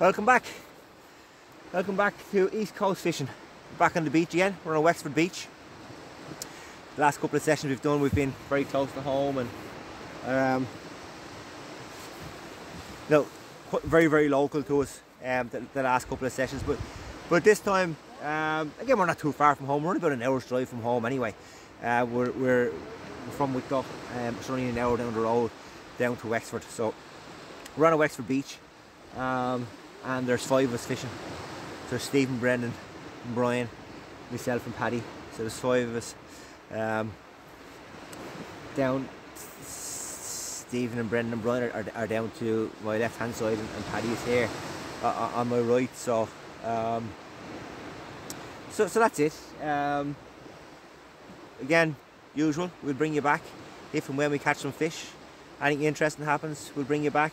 Welcome back. Welcome back to East Coast fishing. We're back on the beach again. We're on Wexford beach. The last couple of sessions we've done, we've been very close to home and very local to us. The last couple of sessions, but this time again we're not too far from home. We're only about an hour's drive from home anyway. We're from Wicklow. It's only an hour down the road down to Wexford. So we're on a Wexford beach. And there's 5 of us fishing. So there's Stephen, Brendan, and Brian, myself and Paddy. So there's 5 of us. Down, Stephen and Brendan and Brian are down to my left hand side, and Paddy is here on my right. So so that's it. Again, usual, we'll bring you back if and when we catch some fish. Anything interesting happens, we'll bring you back.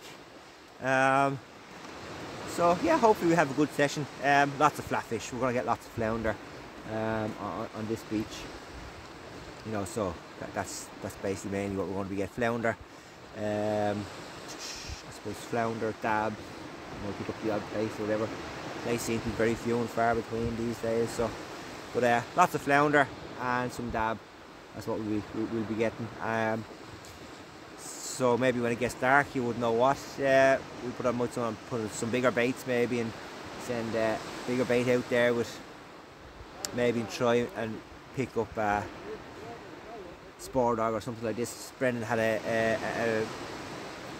So yeah, hopefully we have a good session. Lots of flatfish. We're going to get lots of flounder on this beach. You know, so that's basically mainly what we're going to be getting. Flounder. I suppose flounder, dab. You know, pick up the odd place or whatever. They seem to be very few and far between these days. So, but lots of flounder and some dab. That's what we'll be getting. So maybe when it gets dark, you would know what. We put some bigger baits maybe, and send bigger bait out there with maybe try and pick up spore dog or something like this. Brendan had a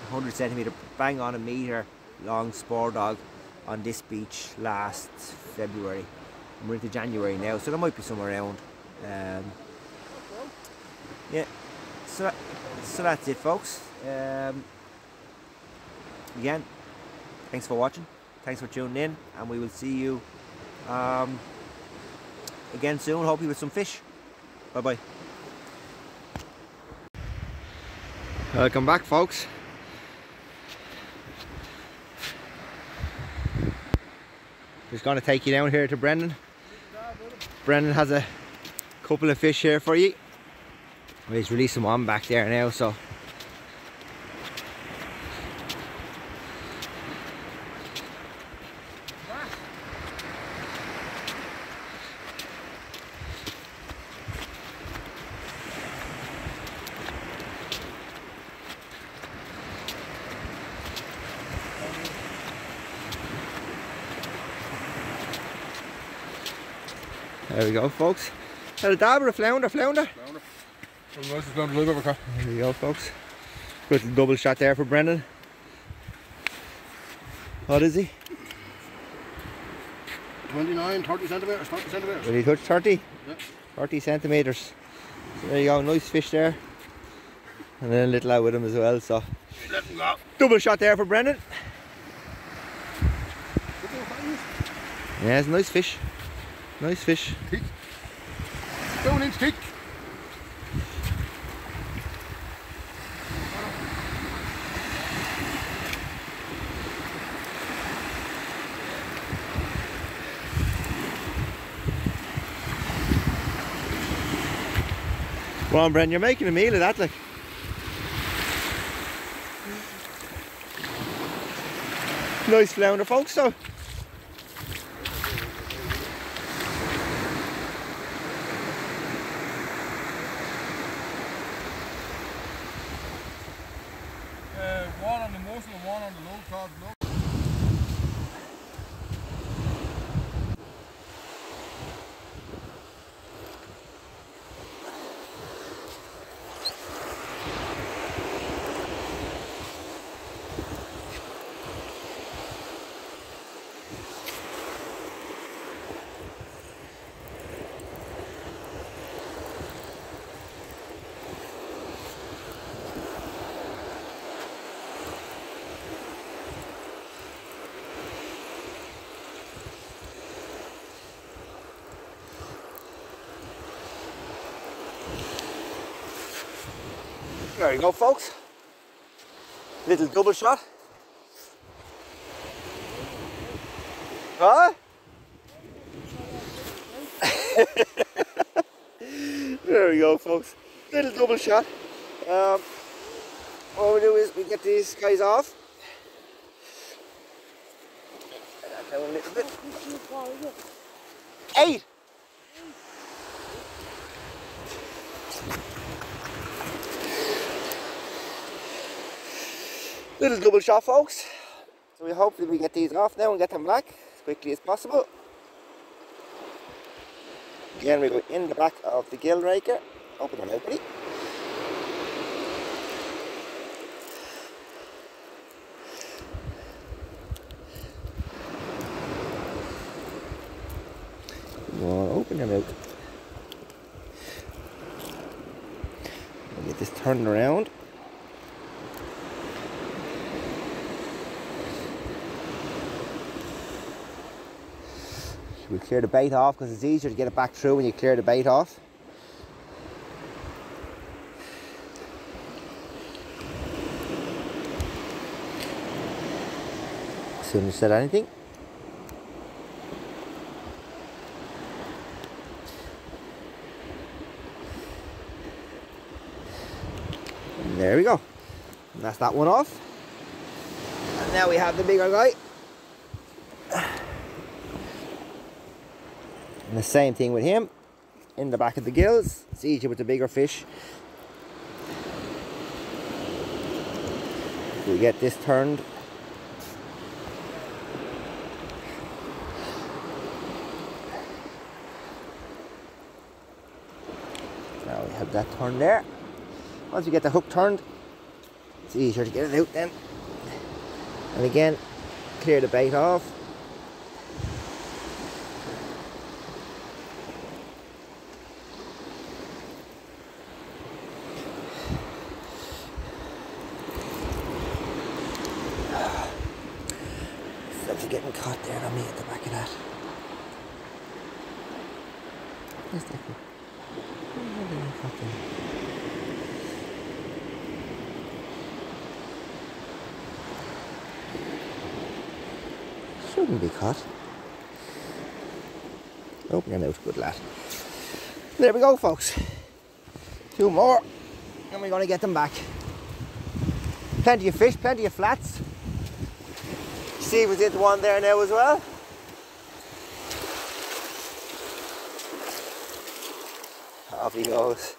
100 centimetre, bang on a metre long spore dog on this beach last February. And we're into January now, so there might be some around. Yeah. So that's it, folks. Again, thanks for watching, thanks for tuning in, and we will see you again soon, hopefully with some fish. Bye bye. Welcome back, folks. Just going to take you down here to Brendan. Brendan has a couple of fish here for you. He's releasing one back there now, so there we go, folks. Had a dab or a flounder? Flounder. There we go, folks. Little double shot there for Brendan. What is he? 29, 30 centimetres, 30 centimetres. Will he touch 30? Yeah. 30 centimetres. So there you go, nice fish there. And then a little out with him as well, so. Let him go. Double shot there for Brendan. Yeah, it's a nice fish. Nice fish. Thick. 2 inch thick. Come on, Brendan, you're making a meal of that, like. Nice flounder, folks, so. One on the muscle and one on the low cod. There you go, folks. Little double shot. Huh? There we go, folks. Little double shot. What we do is we get these guys off. down a little bit. 8! Little double shot, folks. So we hopefully we get these off now and get them back as quickly as possible. Again, we go in the back of the gill raker. Open them out, buddy. Open them out. We'll get this turned around. We'll clear the bait off because it's easier to get it back through when you clear the bait off. As soon as you said anything. And there we go. And that's that one off. And now we have the bigger guy. And the same thing with him, in the back of the gills. It's easier with the bigger fish. We get this turned. Now we have that turned there. Once we get the hook turned, it's easier to get it out then. And again, clear the bait off. Getting caught there on me at the back of that. Where's that one? Where's that caught there? Shouldn't be caught. Open your mouth, good lad. There we go, folks. 2 more, and we're going to get them back. Plenty of fish, plenty of flats. See, was into one there now as well. Off he goes.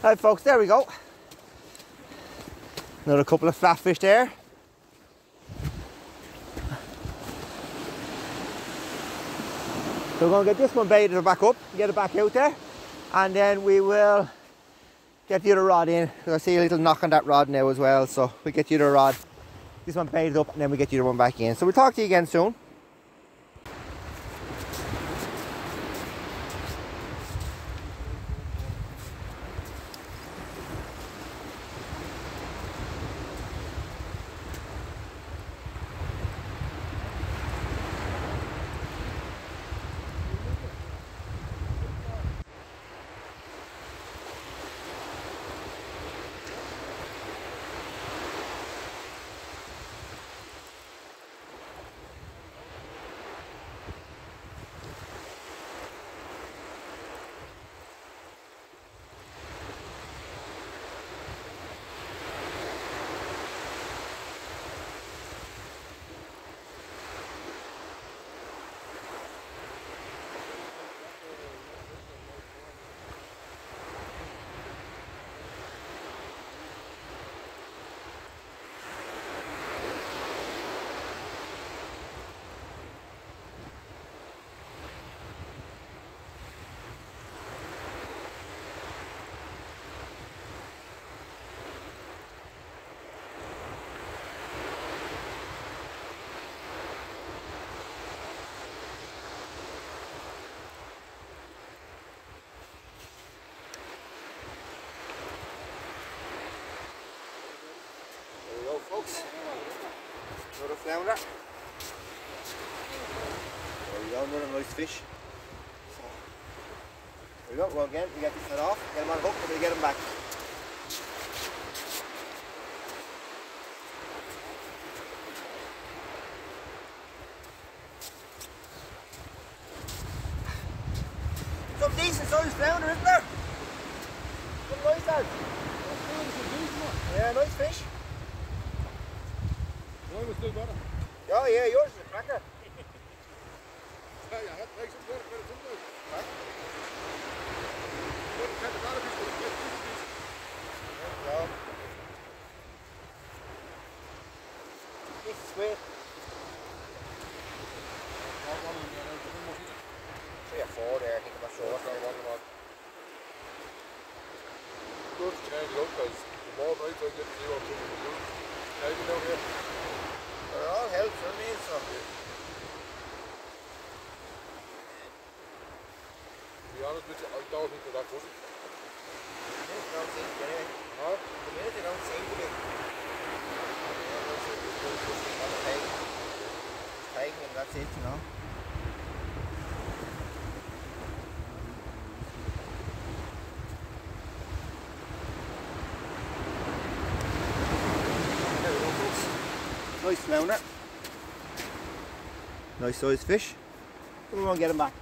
Right, folks, there we go. Another couple of flat fish there. So we're going to get this one baited back up, get it back out there, and then we will get the other rod in. I see a little knock on that rod now as well, so we get the other rod, this one baited up, and then we get the other one back in. So we'll talk to you again soon. Folks, another flounder. There we go, another nice fish. So, there we go, well again, we get this set off, get them on hook, and we get them back. decent sized flounder, isn't there? What nice that? Yeah, nice fish. Mine was still better. Oh yeah, yours is a cracker. Yeah, I had to take some better sometimes. Huh? Wouldn't catch a lot of fish, but you get this fish. No. This is sweet. Three or four there, I think I'm not sure. Good to change it up because the more nights I get to see what people do. Maybe down here. They're all helps, you know what I mean? So. To be honest with you, I don't think they're that good. They don't seem to be anyway. Huh? The minute they don't seem to be. Taking and that's it, you know. There we go, folks. Nice flounder. Nice sized fish. We're going to get him back.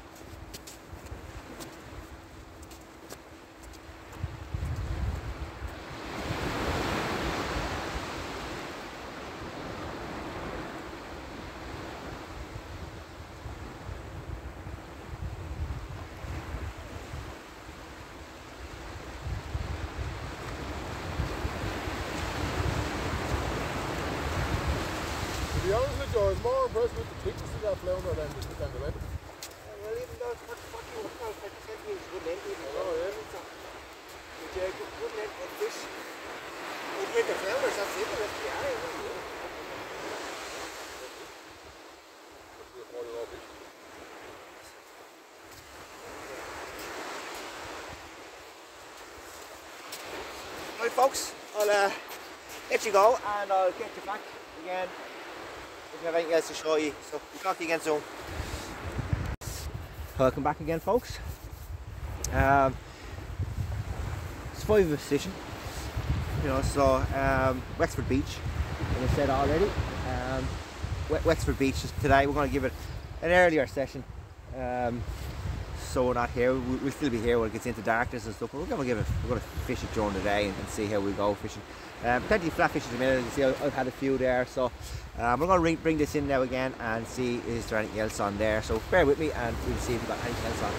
To be honest with you, I was more impressed with the thickness of that flounder than the length. Well, even though it's fucking workout, like I said, it's good length. Oh, yeah. But yeah, good length of fish. We'll get the flounders, that's it, the rest of the area. Right, folks, I'll let you go and I'll get you back again if you have anything else to show you. So we'll talk to you again soon. Welcome back again, folks. It's 5 of a session, you know, so Wexford Beach, as I said already. Wexford Beach is today. We're going to give it an earlier session, so we're not here. We'll still be here when it gets into darkness and stuff. But we're going to fish it during the day and see how we go fishing. Plenty of flatfish at the minute. You can see I've had a few there, so we're going to bring this in now again and see is there anything else on there. So bear with me and we'll see if we've got anything else on.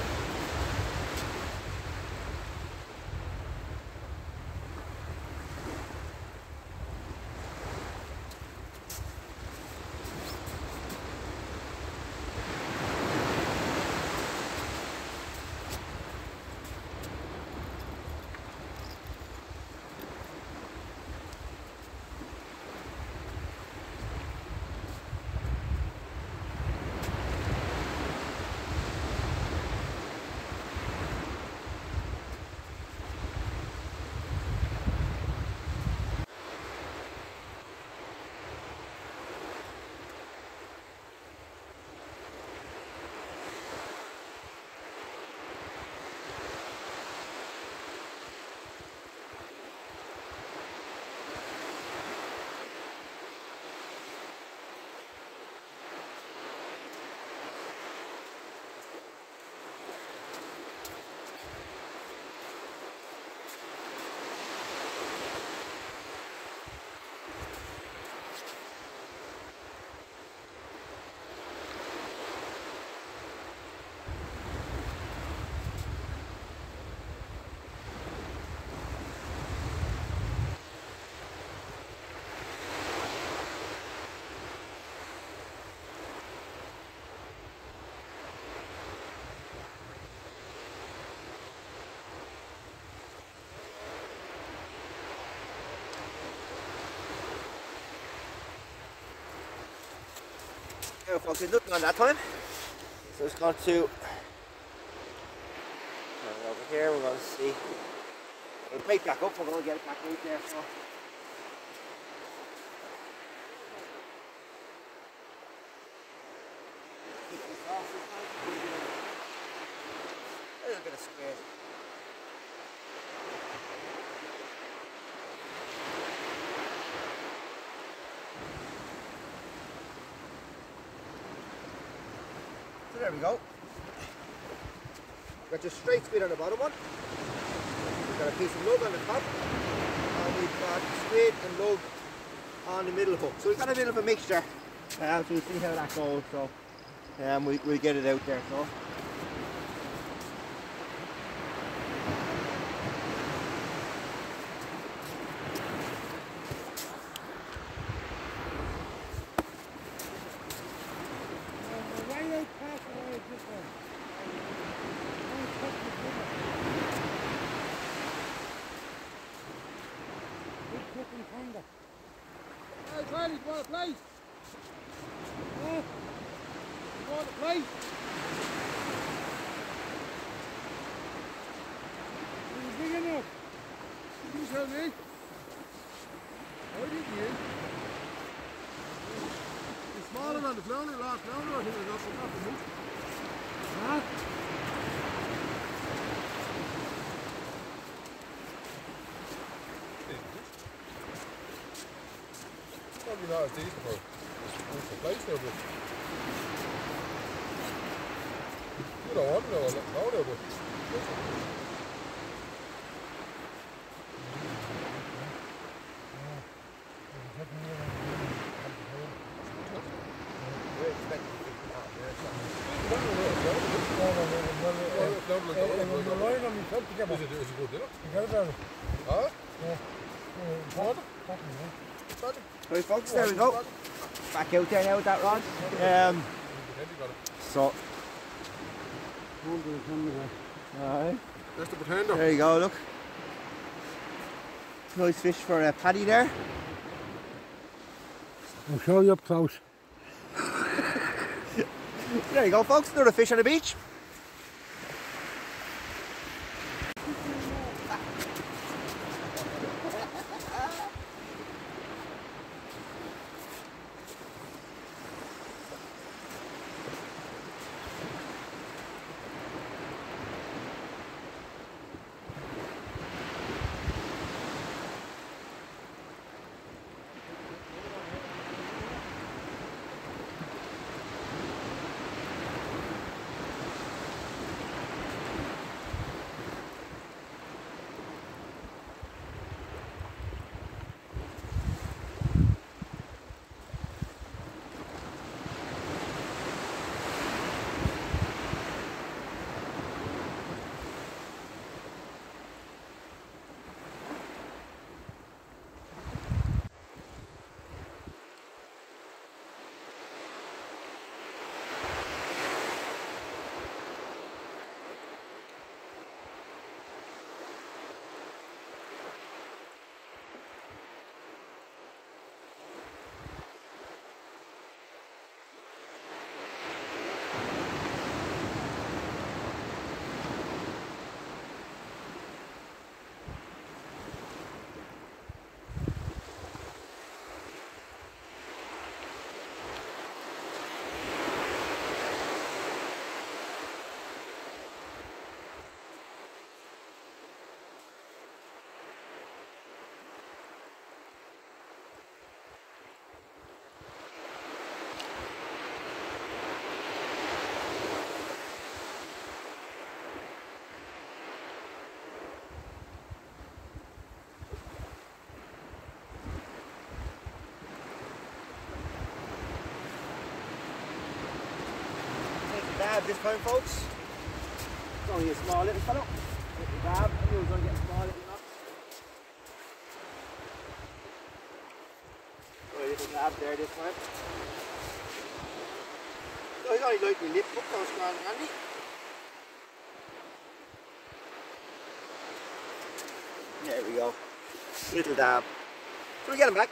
There, folks, there's nothing on that time. So it's going to over here. We're going to see. It'll pick back up. We're going to get it back out there. So. A little bit of square. So there we go. got just straight squid on the bottom one. We've got a piece of lug on the top. And we've got squid and lug on the middle hook. So we've got a bit of a mixture. So we'll see how that goes. So we'll get it out there. So. Hey Charlie, you want a plate? Huh? You want a plate? Is it big enough? You tell me. I think he is. It's smaller than the flounder, last flounder, I think it's up the hook. Huh? Probably not as deep for place there, but you don't want to know there, but Right folks, there we go. Back out there now with that rod. So alright. That's the pretender. There you go, look. Nice fish for a paddy there. I'll show you up close. There you go folks, another fish on the beach. Dab this time folks. It's only a small little fellow. Little dab, I knew it was going to get a small little knot. So a little dab there this time. So he's only like my lip hook, so strong and handy. There we go. Little dab. So we get him back.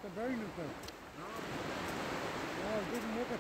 the bearing is there. No, it didn't work it.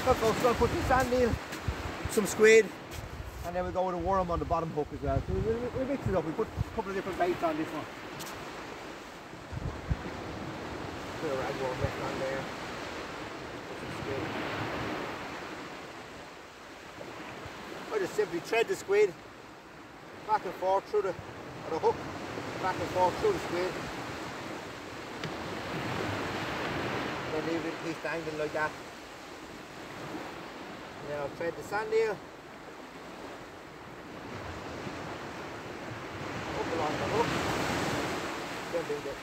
So we'll put some sand in, some squid, and then we'll go with a worm on the bottom hook as well. So we'll mix it up. We put a couple of different baits on this one. Put a ragworm left on there. Put some squid. I just simply thread the squid back and forth through the hook, back and forth through the squid. Then leave it in piece dangling like that. Now I'll thread the sand here. Up along the hook. Then bring the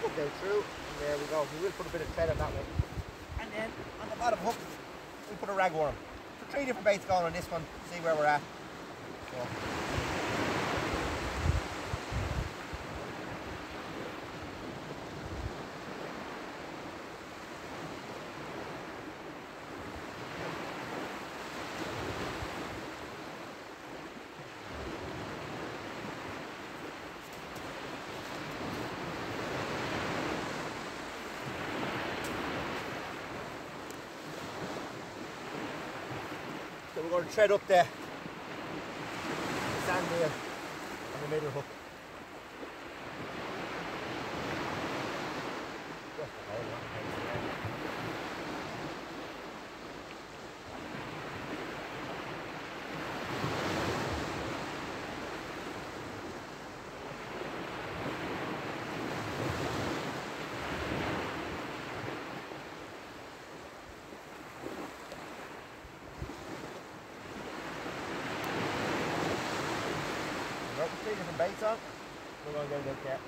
hook down through. And there we go. We will put a bit of thread on that one. And then on the bottom hook, we'll put a ragworm. So 3 different baits going on this one. See where we're at. So. So we're going to thread up the sand here on the middle hook. Just a whole lot of things there. We've got 3 different baits on. We're going to get it out there.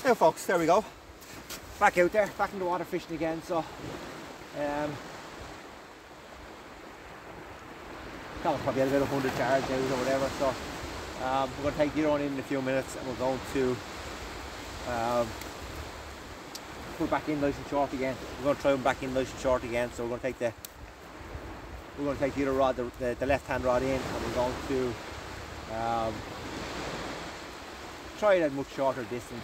Now folks, there we go. Back out there, back in the water fishing again. So probably had about 100 yards out or whatever. So we're going to take the on in a few minutes, and we're going to put it back in nice and short again. We're going to try them back in nice and short again. So we're going to take the other rod, the left-hand rod in, and we're going to try it at a much shorter distance.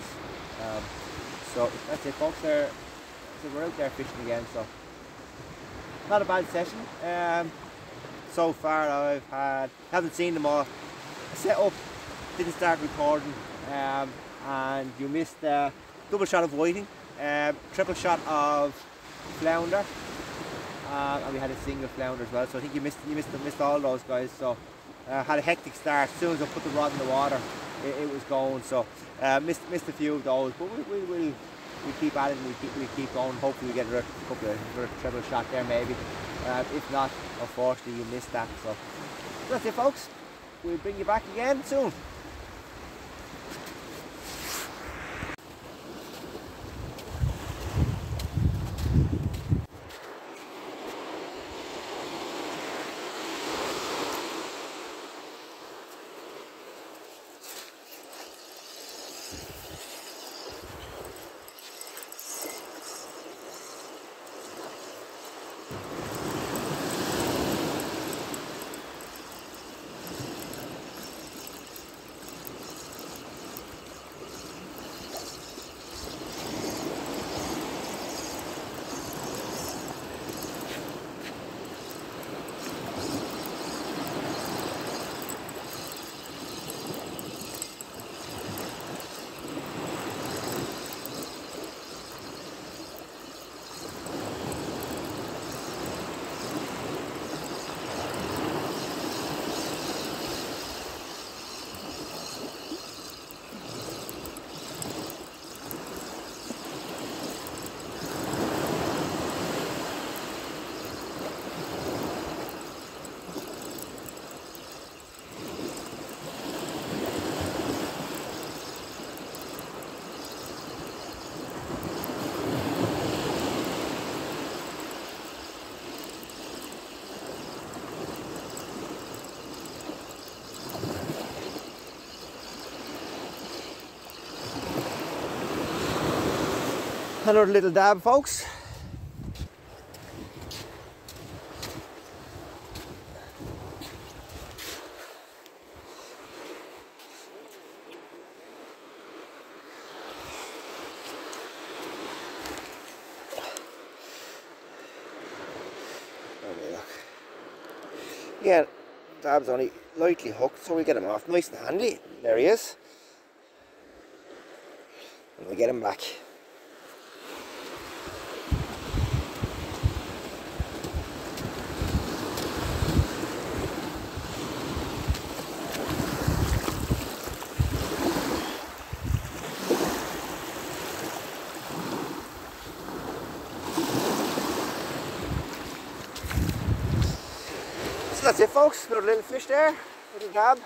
So that's it, folks. So we're out there fishing again. So not a bad session. So far haven't seen them all. I set up, didn't start recording, and you missed a double shot of whiting, triple shot of flounder, and we had a single flounder as well. So I think you missed all those guys. So had a hectic start. As soon as I put the rod in the water, it was going. So missed a few of those, but we'll keep at it, and we keep going. Hopefully we get a couple of triple shot there maybe. If not, unfortunately you missed that. So that's it, folks. We'll bring you back again soon. Another little dab, folks. Yeah, dab's only lightly hooked, so we get him off nice and handy. There he is. And we get him back. So that's it, folks. Another little fish there, little dab.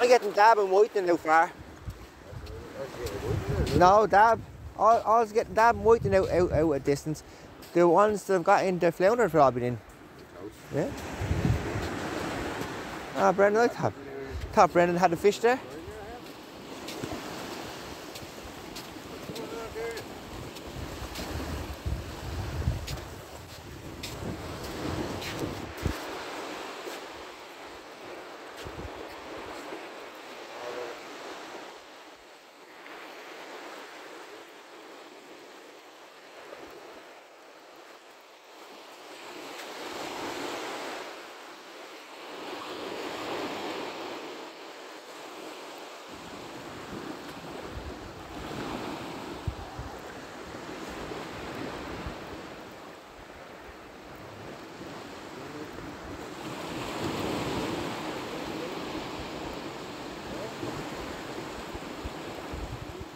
I'm getting dab and whiting how far? No, dab. I was getting dab and whiting out a distance. The ones that have got into flounder have probably been in. Yeah. Ah, Brendan, I thought Brendan had a fish there.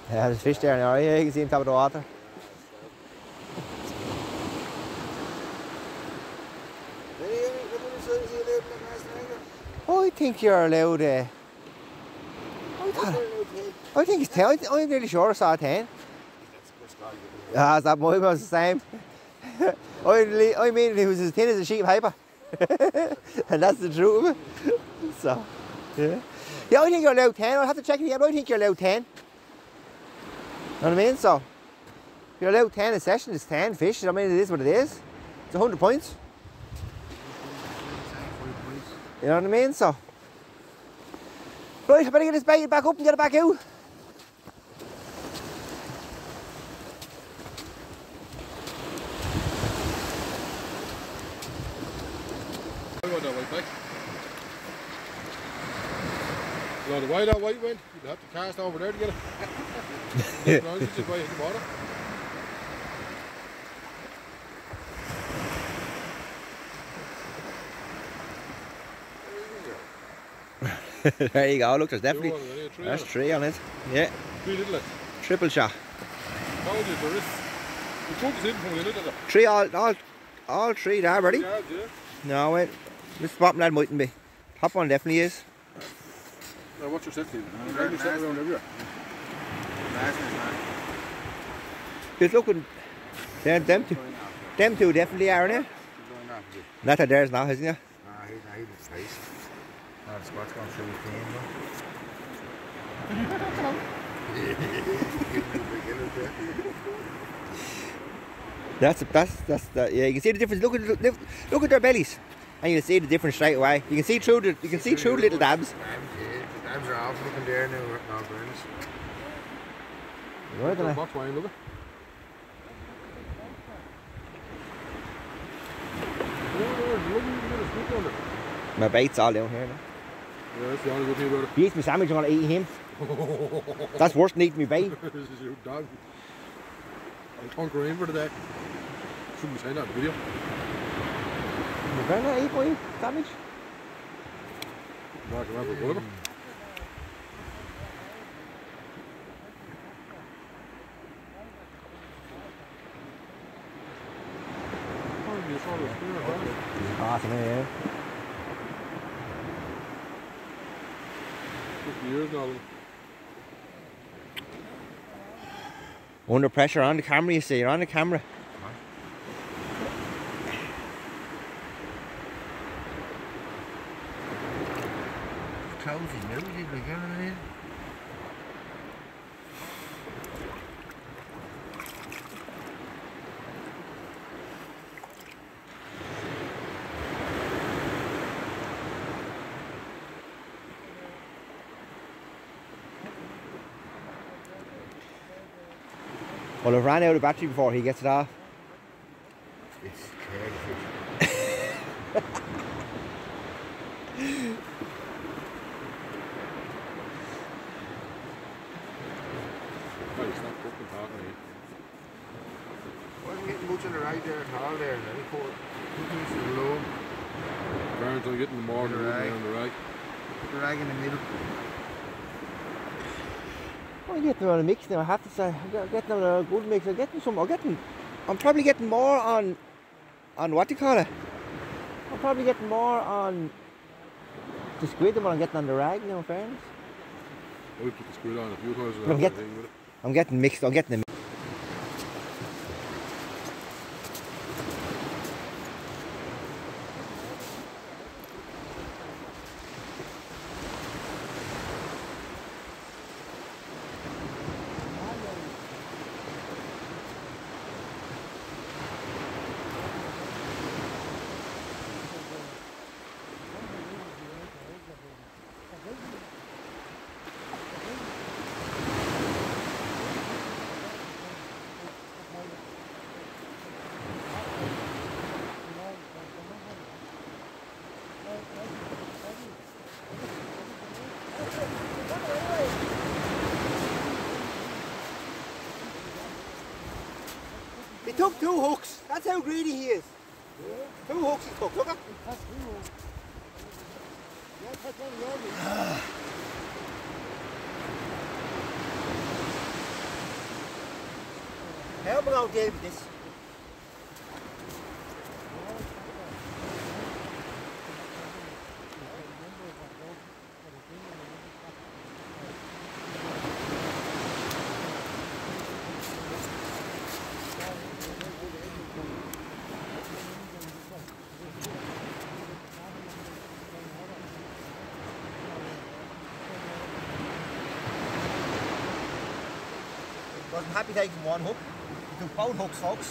Yeah, there's fish there now, yeah, you can see him top of the water. I think you're allowed, I think it's 10, I'm really sure I saw a 10. Ah, that mine was the same. I mean, it was as thin as a sheet of paper. And that's the truth of it. So, yeah. Yeah, I think you're allowed 10, I'll have to check it again, but I think you're allowed 10. You know what I mean? So, if you're allowed 10 a session, it's 10 fish. I mean, it is what it is. It's 100 points. You know what I mean? So, right, I better get this bait back up and get it back out. I want that white back. You know the way that white went, you'd have to cast over there to get it. No, it's just way in the water. There you go, look, there's definitely, there's 3 on it. Yeah. 3 little. Triple shot. Told you there is. You took this in from the little. 3 all 3 there, ready? Yeah. No, wait. This bottom lad mightn't be. Top one definitely is. Now what's your set team? You're set around everywhere. It's looking. Them two definitely are, aren't they? Not that there's now, isn't it? Nah, he's his face. Oh, the squat's going through his pain, That's the, yeah. You can see the difference. Look at their bellies, and you can see the difference straight away. You can see through the little dabs. The dabs are off looking there now. No burns. Right, then. Box wine, look. My bait's all down here now. Yeah, that's the only good thing about it. He eats my sandwich, I'm gonna eat him. That's worse than eating my bait. This is your dog. I'll conquer him for today. Shouldn't be saying that in the video. You better not eat my sandwich. Back around for whatever. Awesome, yeah. 50 years now. Under pressure on the camera, you see, you're on the camera. Close his nose, he's like, you know what I mean? Well, I've ran out of battery before he gets it off. It's terrible. Oh, he's not fucking talking to you. Wasn't getting much on the right there at all there. Then he put two pieces of low. Burns are getting more than on the right. Put the rag in the middle. I'm getting on a mix now, I have to say. I'm getting on a good mix. I'm probably getting more on what do you call it? I'm probably getting more on the squid than what I'm getting on the rag now, in fairness. I would put the squid on a few times. I'm getting mixed. I'm getting a mix. He took 2 hooks. That's how greedy he is. 2 hooks he took. Look at. How am I going to deal with this? Wasn't happy taking 1 hook. He took both hooks, folks.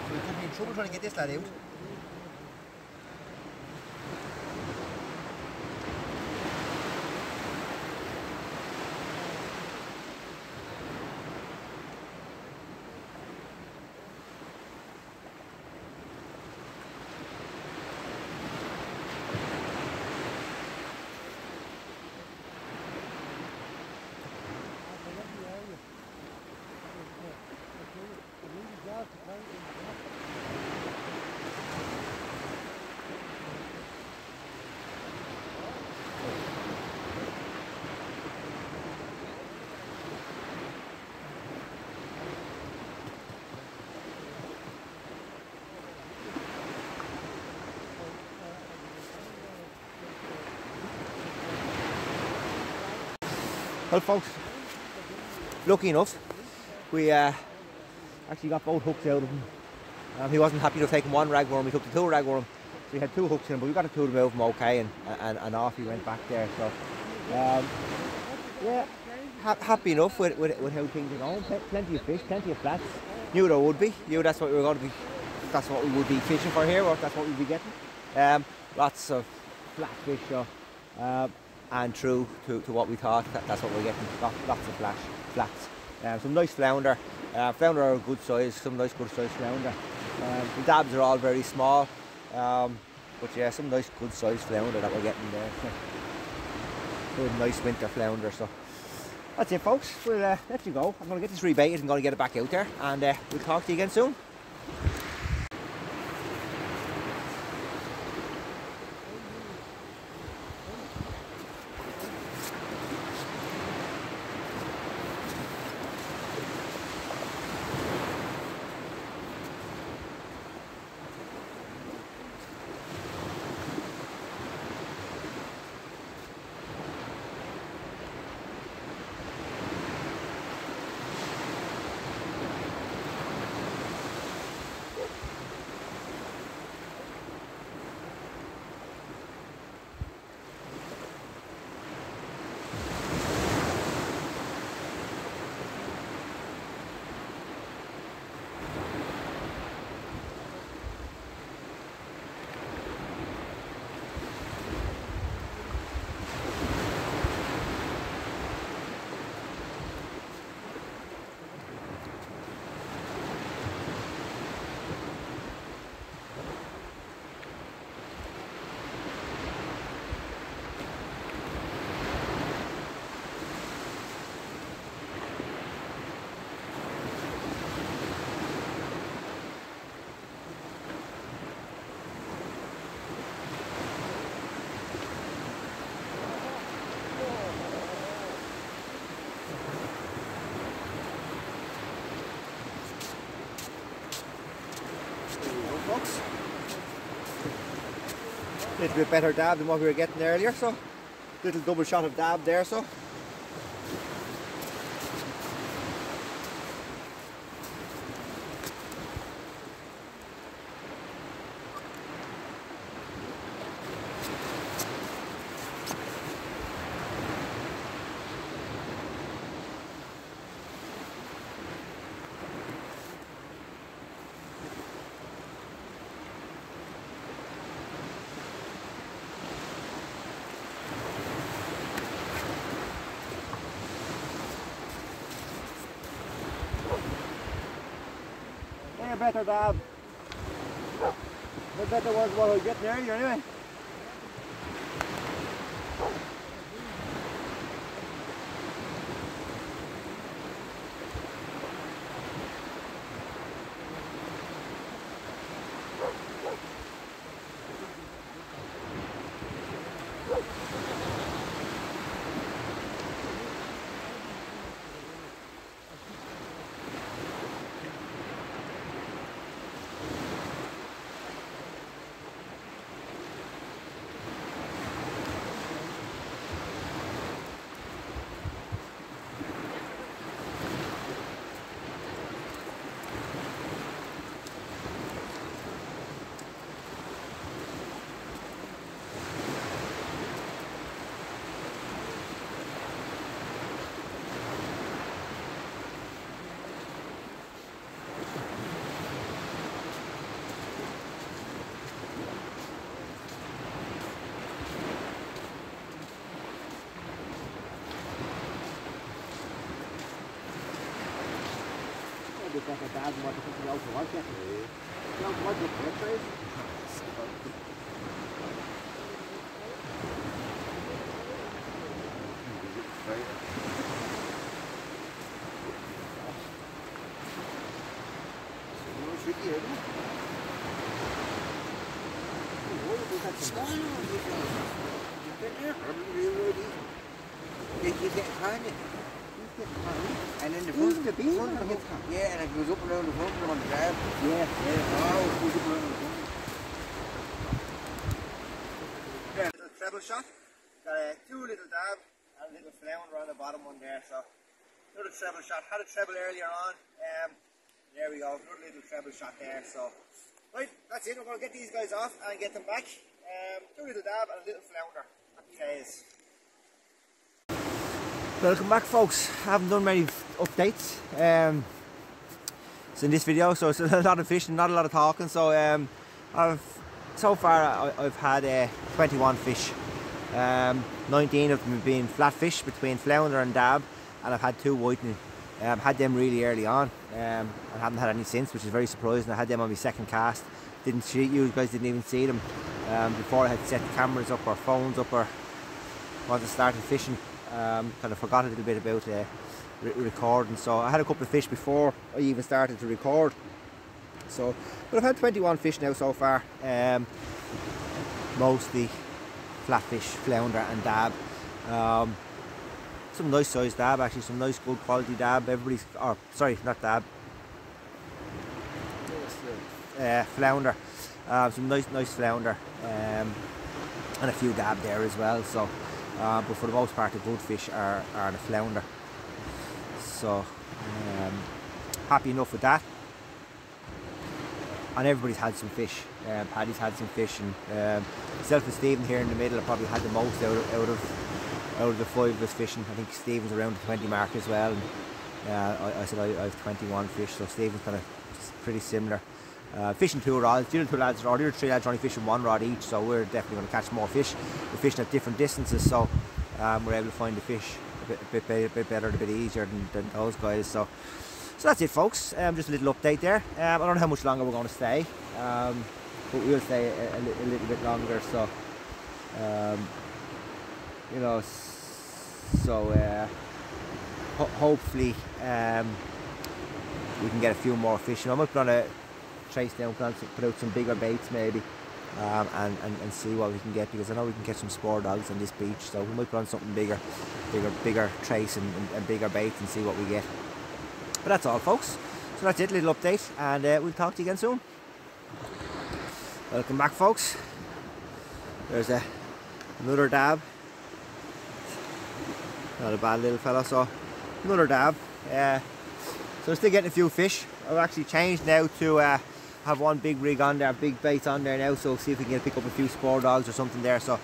So he could be in trouble trying to get this lad out. Well folks, lucky enough, we Actually got both hooks out of him. He wasn't happy to take one ragworm, he took the two ragworm. So he had two hooks in him, but we got the two of them out of him okay, and off he went back there. So yeah, happy enough with how things are going. Plenty of fish, plenty of flats. Knew there would be. Knew that's what we were going to be. That's what we would be fishing for here, or that's what we'd be getting. Lots of flat fish, and true to what we thought, that's what we're getting. Lots of flats. Some nice flounder. Flounder are a good size, some nice good size flounder. The dabs are all very small, but yeah, some nice good size flounder that we're getting there. So, good nice winter flounder. So that's it, folks. We'll let you go. I'm going to get this rebaited and going to get it back out there, and we'll talk to you again soon. A little bit better dab than what we were getting earlier, so little double shot of dab there. So a better dab. A better was what I was getting earlier anyway. Like a dad and what the fuck else was getting. You know what the picture is? And then the front, yeah, and it goes up around the front on the grab. Yeah, oh, it goes up around the front. Yeah, a little treble shot. Got two little dab and a little flounder on the bottom one there. So another treble shot. Had a treble earlier on. There we go, another little treble shot there. So, right, that's it. We're going to get these guys off and get them back. Do a little dab and a little flounder. Happy days. Welcome back, folks. I haven't done many updates in this video, so it's a lot of fishing, not a lot of talking. So so far I've had 21 fish. 19 of them have been flatfish between flounder and dab, and I've had 2 whitening. Had them really early on, and haven't had any since, which is very surprising. I had them on my second cast. Didn't cheat, you guys didn't even see them before I had set the cameras up or phones up or once I started fishing. Kind of forgot a little bit about recording, so I had a couple of fish before I even started to record. So, but I've had 21 fish now so far, mostly flatfish, flounder and dab. Some nice sized dab, actually, some nice good quality dab. Everybody's, or sorry, not dab, flounder. Some nice flounder, and a few dab there as well. So, but for the most part, the good fish are the flounder. So, happy enough with that. And everybody's had some fish. Paddy's had some fish, and myself and Stephen here in the middle have probably had the most out of the 5 of us fishing. I think Stephen's around the 20 mark as well. And, I said I have 21 fish, so Stephen's kind of pretty similar. Fishing 2 rods. The other 2 lads, or the other 3 lads, are only fishing 1 rod each, so we're definitely going to catch more fish. We're fishing at different distances, so we're able to find the fish a bit better, a bit easier than those guys. So that's it, folks. Just a little update there. I don't know how much longer we're going to stay, but we'll stay a little bit longer. So, you know, so hopefully we can get a few more fish. I'm going to trace down, put out some bigger baits maybe, and see what we can get, because I know we can catch some spore dogs on this beach. So we might put on something bigger trace and bigger baits and see what we get. But that's all, folks. So that's it, little update, and we'll talk to you again soon. Welcome back, folks. There's another dab. Not a bad little fella, so another dab. So we're still getting a few fish. I've actually changed now to have one big rig on there, big bait on there now, so see if we can pick up a few spore dogs or something there. So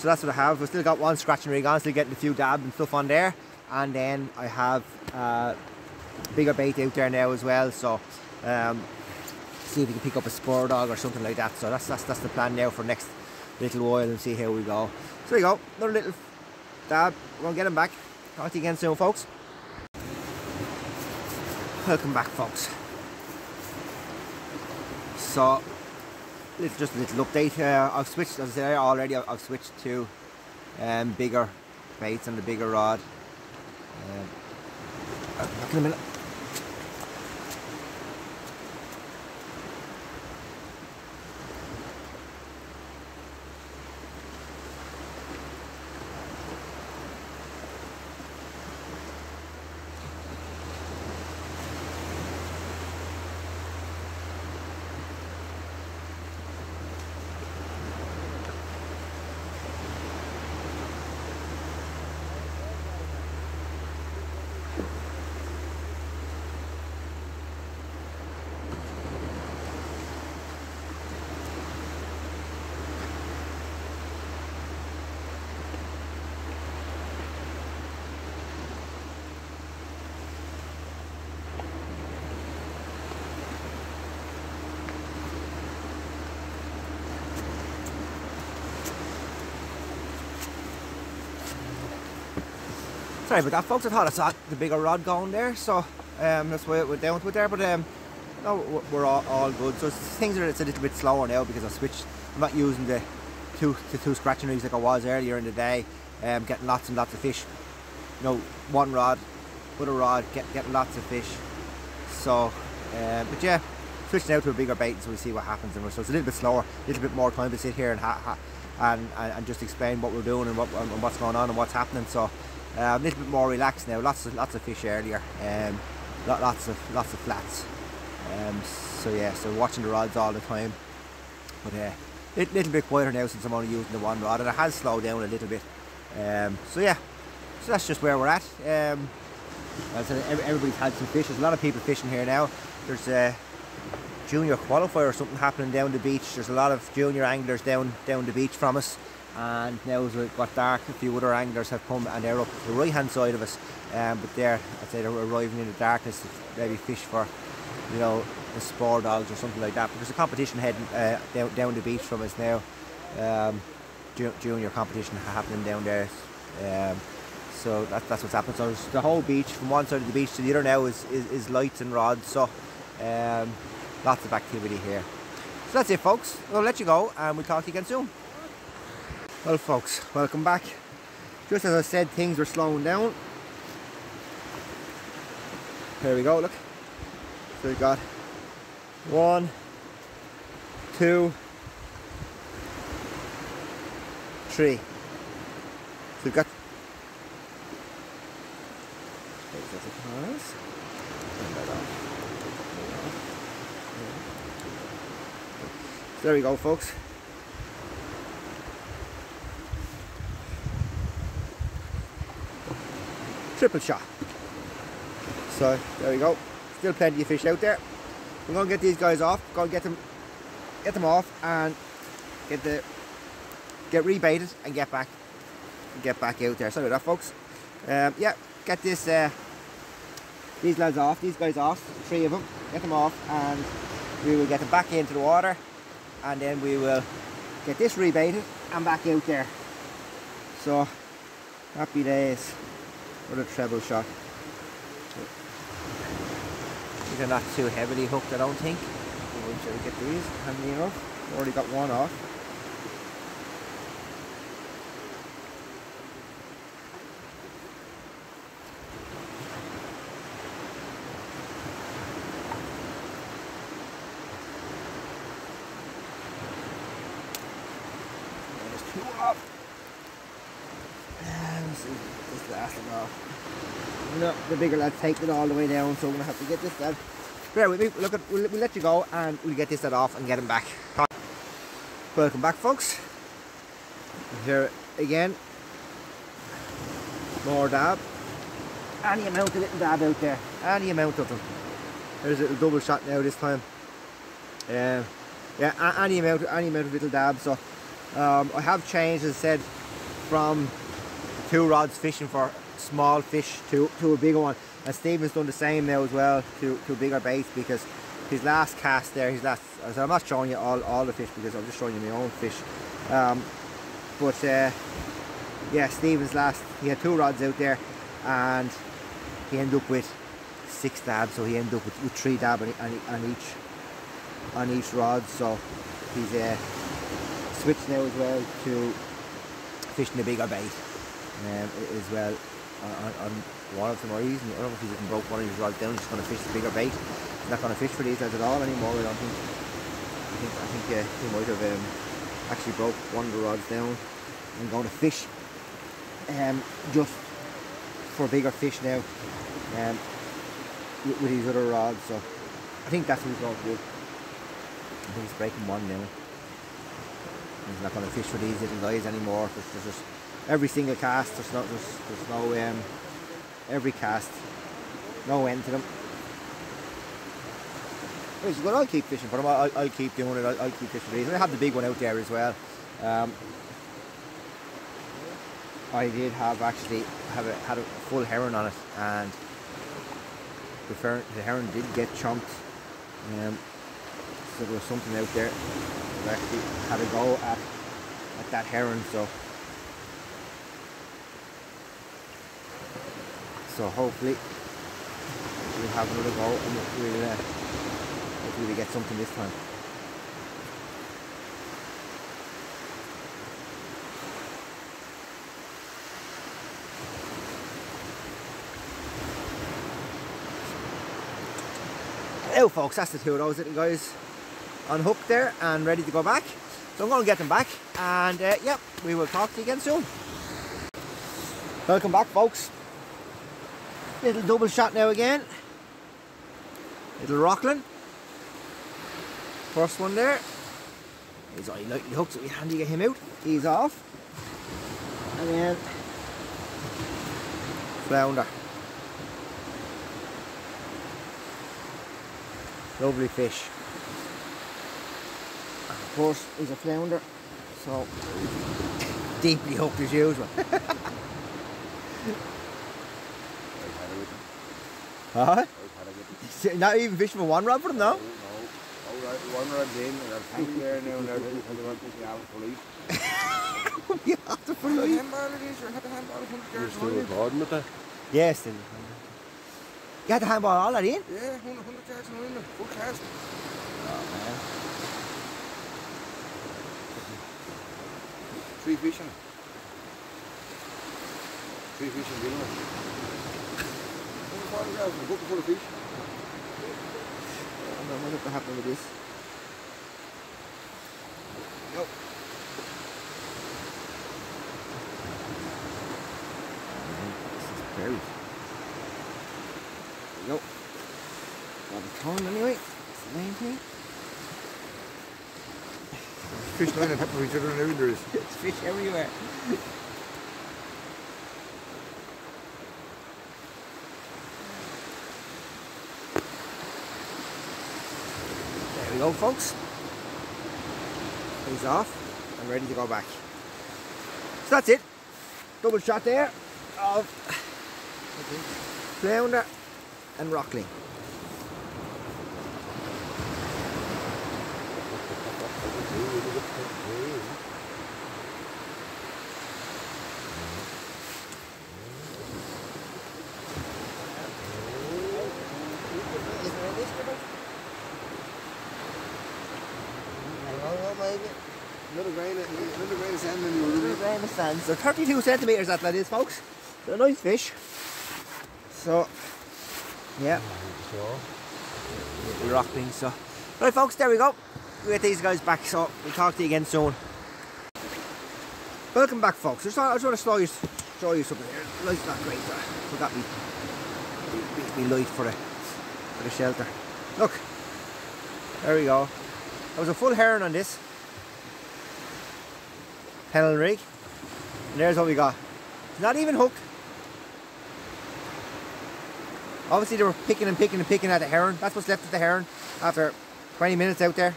that's what I have. We've still got one scratching rig on, still getting a few dabs and stuff on there, and then I have bigger bait out there now as well, so see if we can pick up a spore dog or something like that. So that's the plan now for next little while, and see how we go. So there you go, another little dab. We're gonna get him back. Talk to you again soon, folks. Welcome back, folks. So just a little update. I've switched, as I said already, I've switched to bigger baits and the bigger rod. Back in a minute. Sorry about that, folks. I thought I saw the bigger rod going there, so that's why I went down to it there. But no, we're all good. So things are, it's a little bit slower now because I switched. I'm not using the two scratching rigs like I was earlier in the day. Getting lots and lots of fish. You know, one rod, with a rod, getting lots of fish. So, but yeah, switched now to a bigger bait, so we see what happens. So it's a little bit slower, a little bit more time to sit here and just explain what we're doing and what's going on and what's happening. So. A little bit more relaxed now. Lots of fish earlier. Lots of flats. So yeah, so watching the rods all the time. But little bit quieter now since I'm only using the one rod, and it has slowed down a little bit. So yeah, so that's just where we're at. As I said, everybody's had some fish. There's a lot of people fishing here now. There's a junior qualifier or something happening down the beach. There's a lot of junior anglers down the beach from us, and now as it got dark, a few other anglers have come and they're up the right hand side of us, but they're, I'd say, they're arriving in the darkness to maybe fish for, you know, the spore dogs or something like that. But there's a competition heading down the beach from us now, junior competition happening down there. So that's what's happening. So the whole beach, from one side of the beach to the other now, is lights and rods. So lots of activity here. So that's it, folks. We'll let you go and we'll talk to you again soon. Well, folks, welcome back. Just as I said, things were slowing down. Here we go, look. So we've got 1, 2, 3. So we've got... So there we go, folks. Triple shot. So there we go. Still plenty of fish out there. We're gonna get these guys off. Go and get them off and get rebaited and get back out there. Sorry about that, folks. Yeah, get these lads off. These guys off. 3 of them. Get them off, and we will get them back into the water, and then we will get this rebaited and back out there. So happy days. What a treble shot. These are not too heavily hooked, I don't think. We'll try to get these handy enough. Already got one off. There's 2 off. Let's see this last one off. No, the bigger lad's taking it all the way down, so we're gonna have to get this lad. Bear with me. Look, we'll let you go, and we'll get this lad off and get him back. Welcome back, folks. Here again. More dab. Any amount of little dab out there. Any amount of them. There's a little double shot now this time. Yeah, any amount of little dab. So I have changed, as I said, from 2 rods fishing for small fish to a bigger one, and Stephen's done the same now as well, to bigger baits, because his last cast there, I'm not showing you all the fish because I'm just showing you my own fish, but yeah, Stephen's last, he had 2 rods out there and he ended up with 6 dabs, so he ended up with 3 dab on each rod. So he's switched now as well to fishing the bigger bait as well. On one of them, or even, I don't know if he's even broke one of his rods down. He's going to fish the bigger bait. He's not going to fish for these lads at all anymore, I don't think. I think he might have actually broke one of the rods down and going to fish just for bigger fish now with these other rods. So I think that's what he's going to do. I think he's breaking one now. He's not going to fish for these little guys anymore. There's just every single cast, there's no every cast, no end to them. Well, I'll keep fishing for them. I'll keep doing it. I'll keep fishing for these. And I have the big one out there as well. I did have had a full heron on it, and the heron did get chomped. So there was something out there that actually had a go at that heron. So hopefully we'll have another go, and hopefully we get something this time. Now, folks, that's the 2 of those little guys unhooked there and ready to go back. So I'm going to get them back, and yeah, we will talk to you again soon. Welcome back, folks. Little double shot now again. Little Rockland. First one there. He's only lightly hooked, so we handy get him out. He's off. And then flounder. Lovely fish. And of course, he's a flounder, so deeply hooked as usual. Huh? Not even fishing for one rod for them, no? No. Alright, one rod in, and I'll take there now and there, because I want to see how it's police. You have to Have a handball of these, or have a handball of 100 yards Still on you? recording with that? Yes, still. You had to handball all that in? Yeah, 100 yards on you, full cast. Oh man. 3 fish in it. 3 fish in dealing with. 140 yards, a bucket full of fish. I don't know what's happening with this. Nope. This is buried. There we go. Got the tongue anyway. That's the main thing. Fish line on top of each other and everything there is. There's fish everywhere. There we go, folks. He's off and ready to go back. So that's it. Double shot there of flounder and rockling. Another grain of sand in your room. Grain of sand. So 32 centimetres that is, folks. So a nice fish. So, yeah. The rockling. So, right, folks, there we go. We'll get these guys back. So we'll talk to you again soon. Welcome back, folks. I just want to show you something here. Light's not great. Forgot me light for the shelter. Look, there we go. There was a full herring on this Pennell rig, and there's what we got. It's not even hooked. Obviously they were picking and picking and picking at the herring. That's what's left of the herring after 20 minutes out there.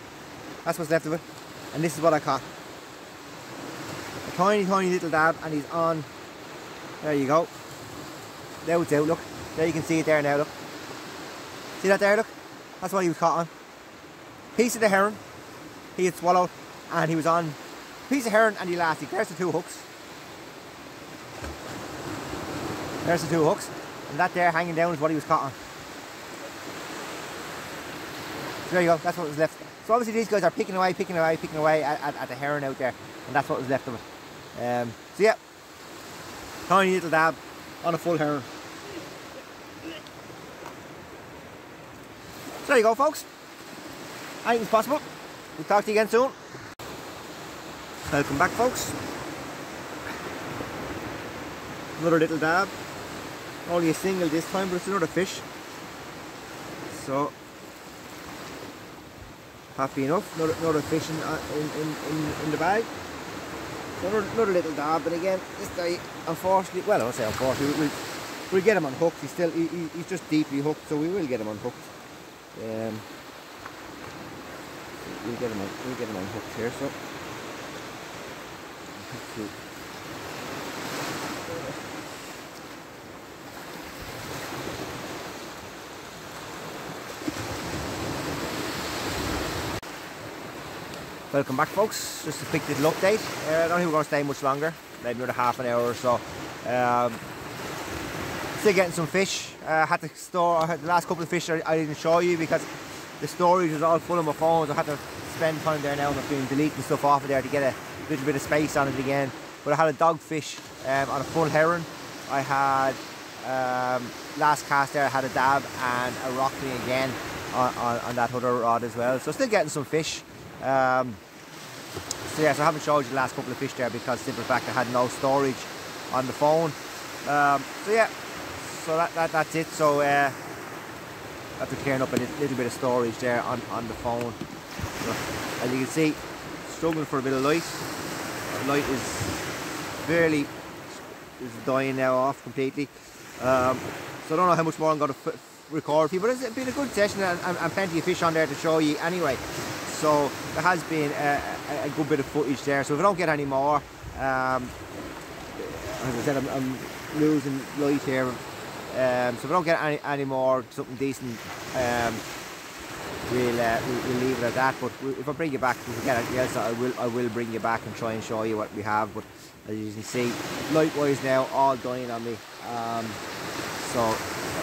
That's what's left of it, and this is what I caught. A tiny little dab, and he's on. There you go. Now it's out, look. There you can see it there now, look. See that there, look? That's what he was caught on. Piece of the herring he had swallowed, and he was on piece of herring and he lasted. There's the 2 hooks. There's the 2 hooks. And that there hanging down is what he was caught on. So there you go, that's what was left. So obviously these guys are picking away at the herring out there, and that's what was left of it. So yeah, tiny little dab on a full herring. So there you go, folks. Anything's possible. We'll talk to you again soon. Welcome back, folks. Another little dab. Only a single this time, but it's another fish. So happy enough. Another fish in the bag. So another little dab, but again, this guy, unfortunately, well, I won't say unfortunately, we'll get him unhooked. He's just deeply hooked, so we will get him unhooked. We'll get him unhooked here. So. Welcome back, folks. Just a quick little update. I don't think we're going to stay much longer, maybe another half an hour or so. Still getting some fish. Had to store the last couple of fish I didn't show you because the storage was all full of my phones. I had to spend time there now and I've been deleting stuff off of there to get a little bit of space on it again. But I had a dogfish on a full herring. I had last cast there I had a dab and a rockling again on that other rod as well. So still getting some fish. So yeah, so I haven't showed you the last couple of fish there because simple fact I had no storage on the phone. So yeah, so that's it. So after clearing up a little bit of storage there on the phone. So, as you can see, struggling for a bit of light. Light is dying now off completely. So I don't know how much more I'm going to record for you, but it's been a good session and plenty of fish on there to show you anyway. So there has been a good bit of footage there. So if I don't get any more, as I said, I'm losing light here. So if I don't get any more, something decent, we'll leave it at that. But if I bring you back, if we get anything else, I will bring you back and try and show you what we have. But as you can see, light-wise now, all dying on me. So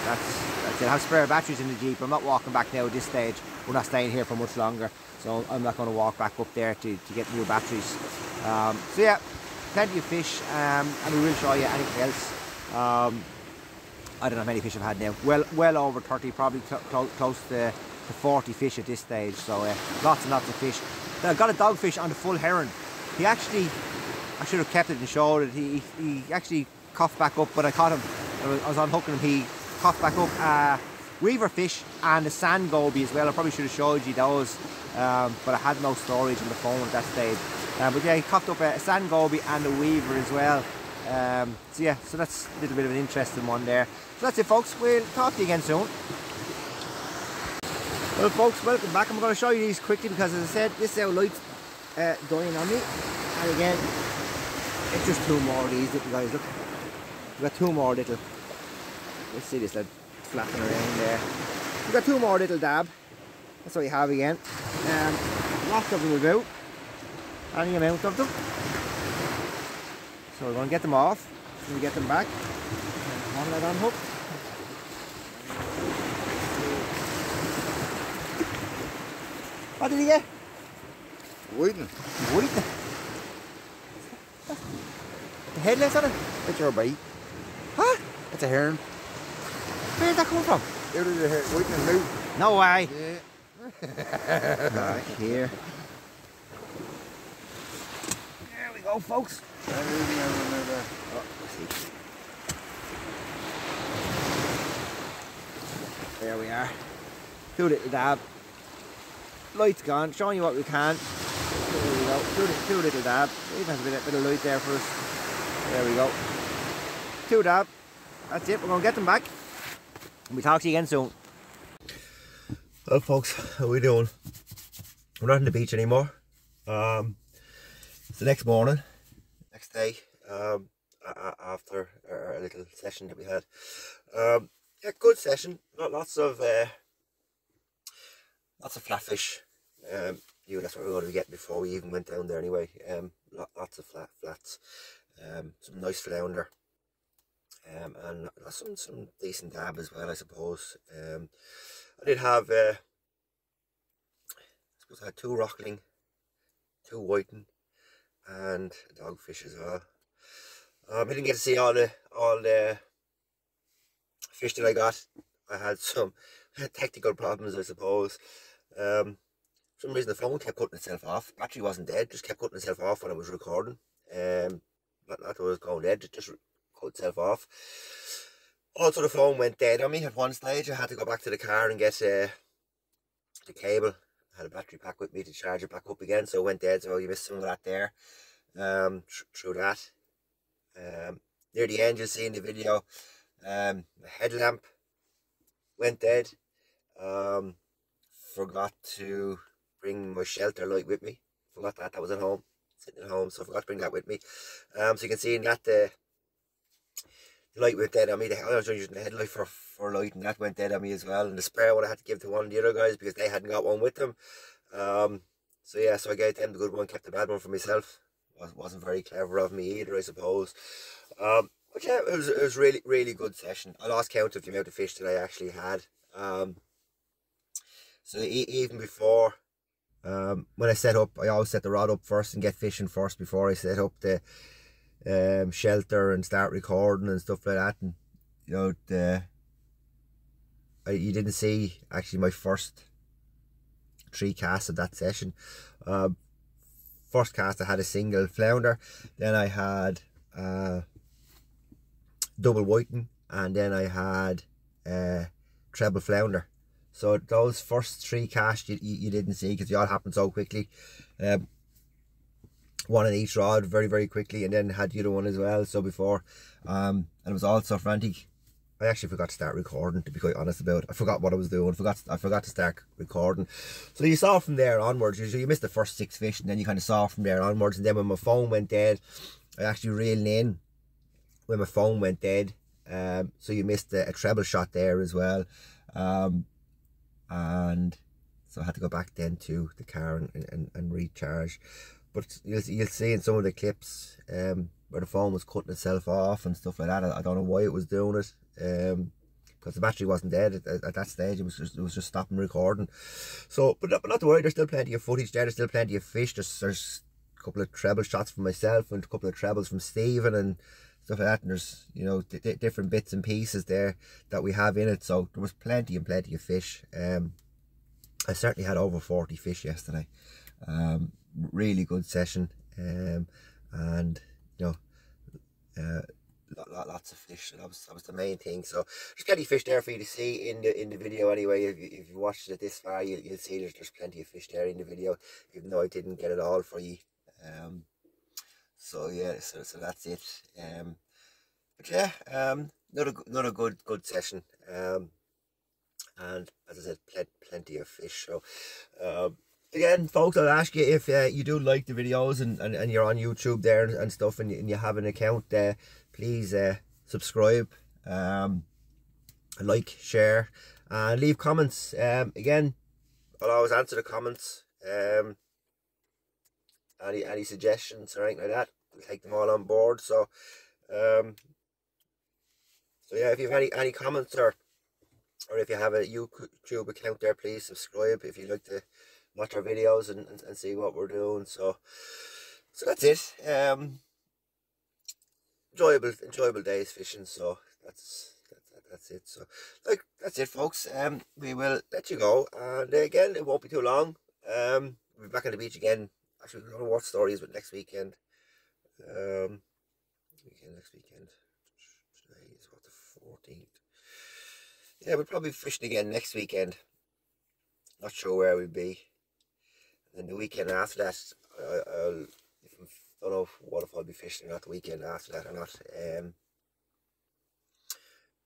that's it. I have spare batteries in the Jeep. I'm not walking back now at this stage. We're not staying here for much longer, so I'm not going to walk back up there to get new batteries. So yeah, plenty of fish, and we will show you anything else. I don't know how many fish I've had now. Well over 30, probably close to 40 fish at this stage. So lots and lots of fish. Then I got a dogfish on the full heron. He actually, I should have kept it and showed it. He actually coughed back up, but I caught him. I was unhooking him. He coughed back up weaver fish and a sand goby as well. I probably should have showed you those, but I had no storage on the phone at that stage. But yeah, he coughed up a sand goby and a weaver as well. So yeah, so that's a little bit of an interesting one there. So that's it, folks. We'll talk to you again soon. Well, folks, welcome back. I'm going to show you these quickly because, as I said, this is how light's dying on me. And again, it's just two more of these little guys. Look, we've got two more little. Let's see this lad flapping around there. We've got two more little dab. That's what you have again. Lots of them about. Any amount of them. So we're going to get them off. We'll get them back. One leg on hook. What did he get? Whiting. Whiting. The headless on it? That's your bait. Huh? That's a heron. Where's that coming from? Out of the whiting and blue. No way. Yeah. Back here. There we go, folks. Oh, see. There we are. Two little dab. Light's gone. Showing you what we can. There we go. Two little dab. Even has a bit of light there for us. There we go. Two dab. That's it. We're going to get them back. And we'll talk to you again soon. Well, folks, how are we doing? We're not on the beach anymore. It's the next morning, next day, after our little session that we had. Yeah, good session. Lots of flatfish. That's what we were going to be getting before we even went down there anyway. Lots of flats. Some nice flounder. And some decent dab as well, I suppose. I did have, I suppose I had two rockling, two whiting, and a dogfish as well. I didn't get to see all the fish that I got. I had some technical problems, I suppose. For some reason the phone kept cutting itself off. Battery wasn't dead, just kept cutting itself off when I was recording. Not was going dead, just cut itself off. Also, the phone went dead on me at one stage. I had to go back to the car and get the cable. I had a battery pack with me to charge it back up again, so it went dead. So you missed some of that there. Through that. Near the end, you'll see in the video, the headlamp went dead. Forgot to bring my shelter light with me. Forgot that was at home, sitting at home, so I forgot to bring that with me. So you can see in that the light went dead on me. I was using the headlight for light, and that went dead on me as well. And the spare one I had to give to one of the other guys because they hadn't got one with them. So yeah, so I gave them the good one, kept the bad one for myself. Wasn't very clever of me either, I suppose. But yeah, it was really good session. I lost count of the amount of fish that I actually had. So even before, when I set up, I always set the rod up first and get fishing first before I set up the shelter and start recording and stuff like that. And you know, you didn't see actually my first 3 casts of that session. First cast I had a single flounder, then I had double whiting, and then I had treble flounder. So those first 3 casts you didn't see because they all happened so quickly. One on each rod very quickly, and then had the other one as well. So before, and it was also frantic. I actually forgot to start recording, to be quite honest about it. I forgot what I was doing. I forgot to start recording. So you saw from there onwards, you missed the first 6 fish, and then you kind of saw from there onwards. And then when my phone went dead, I actually reeled in when my phone went dead. So you missed a treble shot there as well. And so I had to go back then to the car and recharge. But you'll see in some of the clips where the phone was cutting itself off and stuff like that. I don't know why it was doing it, because the battery wasn't dead at that stage. It was just stopping recording. So, but not to worry. There's still plenty of footage there. There's still plenty of fish. There's a couple of treble shots from myself and a couple of trebles from Stephen and stuff like that. And there's, you know, different bits and pieces there that we have in it. So there was plenty and plenty of fish. I certainly had over 40 fish yesterday. Really good session, and you know, lots of fish. And that was the main thing. So there's plenty of fish there for you to see in the video anyway. If you watched it this far, you'll see there's plenty of fish there in the video, even though I didn't get it all for you. So yeah, so that's it. But yeah, another good session. And as I said, plenty of fish. So again, folks, I'll ask you if you do like the videos and you're on YouTube there and stuff, and you have an account there, please subscribe, like, share, and leave comments. Again, I'll always answer the comments. Any suggestions or anything like that, we'll take them all on board. So so yeah, if you have any comments or if you have a YouTube account there, please subscribe if you'd like to watch our videos and see what we're doing. So that's it. Enjoyable days fishing. So that's it. So that's it, folks. We will let you go, and again, it won't be too long. We'll be back on the beach again. Actually, I don't know what story is with next weekend. Next weekend. Today is what, the 14th. Yeah, we'll probably be fishing again next weekend. Not sure where we'll be. And the weekend after that, I don't know if I'll be fishing or not the weekend after that or not.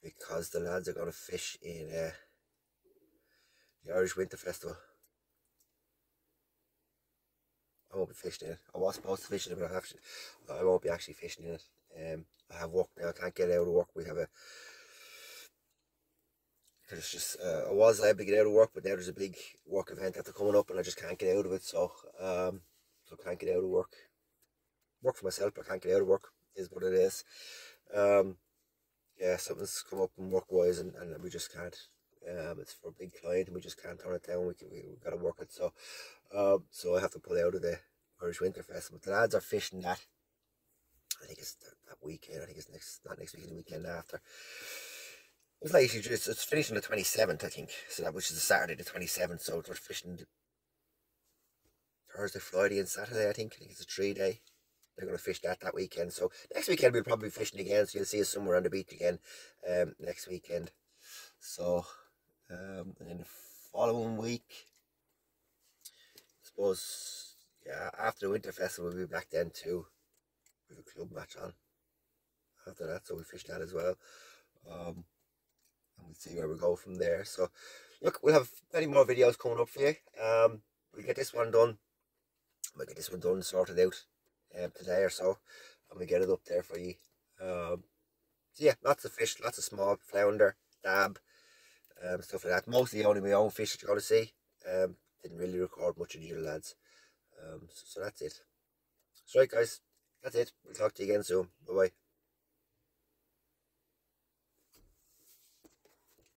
Because the lads are going to fish in the Irish Winter Festival. I won't be fishing in it. I was supposed to fish in it, but I won't be actually fishing in it. I have work now. I can't get out of work. We have a... It's just, I was able to get out of work, but now there's a big work event that's coming up and I just can't get out of it. So I can't get out of work. Work for myself, but I can't get out of work, is what it is. Yeah, something's come up in work-wise and we just can't. It's for a big client and we just can't turn it down. We've got to work it. So I have to pull out of the Irish Winter Festival. The lads are fishing that. I think it's that weekend. I think it's not next weekend, the weekend after. It's like it's finishing the 27th, I think. So that, which is the Saturday the 27th. So we're fishing Thursday, Friday, and Saturday. I think it's a 3-day. They're going to fish that weekend. So next weekend we'll probably be fishing again. So you'll see us somewhere on the beach again next weekend. So and then the following week, I suppose, yeah, after the Winter Festival we'll be back then too. We have a club match on after that, so we'll fish that as well. And we'll see where we go from there. So look, we'll have many more videos coming up for you. We'll get this one done. We'll get this one done, sorted out today or so, and we'll get it up there for you. So yeah, lots of fish, lots of small flounder, dab, stuff like that. Mostly only my own fish that you're going to see. Didn't really record much of the other lads. So that's it. So right, guys, that's it. We'll talk to you again soon. Bye bye.